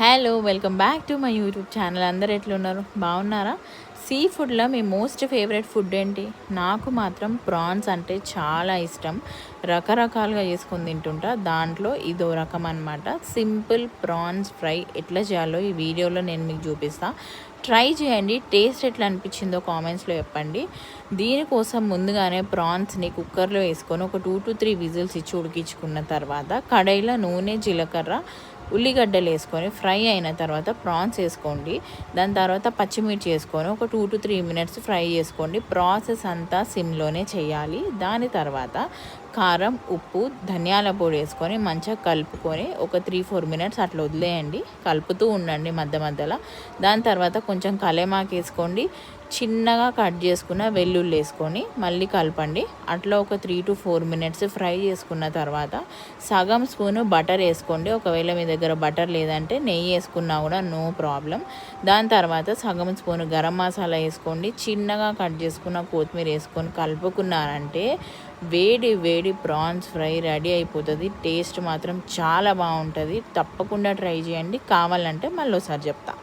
Hello welcome back to my YouTube channel. అందరు ఎట్లున్నారు? బాగున్నారా? సీ ఫుడ్లో మీ మోస్ట్ ఫేవరెట్ ఫుడ్ ఏంటి? నాకు మాత్రం ప్రాన్స్ అంటే చాలా ఇష్టం. రకరకాలుగా చేసుకొని తింటుంటా. దాంట్లో ఇదో రకం అనమాట. సింపుల్ ప్రాన్స్ ఫ్రై ఎట్లా చేయాలో ఈ వీడియోలో నేను మీకు చూపిస్తాను. ట్రై చేయండి. టేస్ట్ ఎట్లా అనిపించిందో కామెంట్స్లో చెప్పండి. దీనికోసం ముందుగానే ప్రాన్స్ని కుక్కర్లో వేసుకొని ఒక 2 to 3 విజిల్స్ ఇచ్చి ఉడికించుకున్న తర్వాత కడాయిలో నూనె, జీలకర్ర, ఉల్లిగడ్డలు వేసుకొని ఫ్రై అయిన తర్వాత ప్రాన్స్ వేసుకోండి. దాని తర్వాత పచ్చిమిర్చి వేసుకొని ఒక 2 to 3 మినిట్స్ ఫ్రై చేసుకోండి. ప్రాసెస్ అంతా సిమ్లోనే చేయాలి. దాని తర్వాత కారం, ఉప్పు, ధనియాల పొడి వేసుకొని మంచిగా కలుపుకొని ఒక 3-4 మినిట్స్ అట్లా వదిలేయండి. కలుపుతూ ఉండండి మధ్య మధ్యలో. దాని తర్వాత కొంచెం కలేమాకు వేసుకోండి. చిన్నగా కట్ చేసుకున్న వెల్లుల్లి వేసుకొని మళ్ళీ కలపండి. అట్లా ఒక 3 to 4 మినిట్స్ ఫ్రై చేసుకున్న తర్వాత సగం స్పూను బటర్ వేసుకోండి. ఒకవేళ మీ దగ్గర బటర్ లేదంటే నెయ్యి వేసుకున్నా కూడా నో ప్రాబ్లం. దాని తర్వాత సగం స్పూను గరం మసాలా వేసుకోండి. చిన్నగా కట్ చేసుకున్న కొత్తిమీర వేసుకొని కలుపుకున్నారంటే వేడి వేడి ప్రాన్స్ ఫ్రై రెడీ అయిపోతుంది. టేస్ట్ మాత్రం చాలా బాగుంటుంది. తప్పకుండా ట్రై చేయండి. కావాలంటే మళ్ళీ ఒకసారి చెప్తా.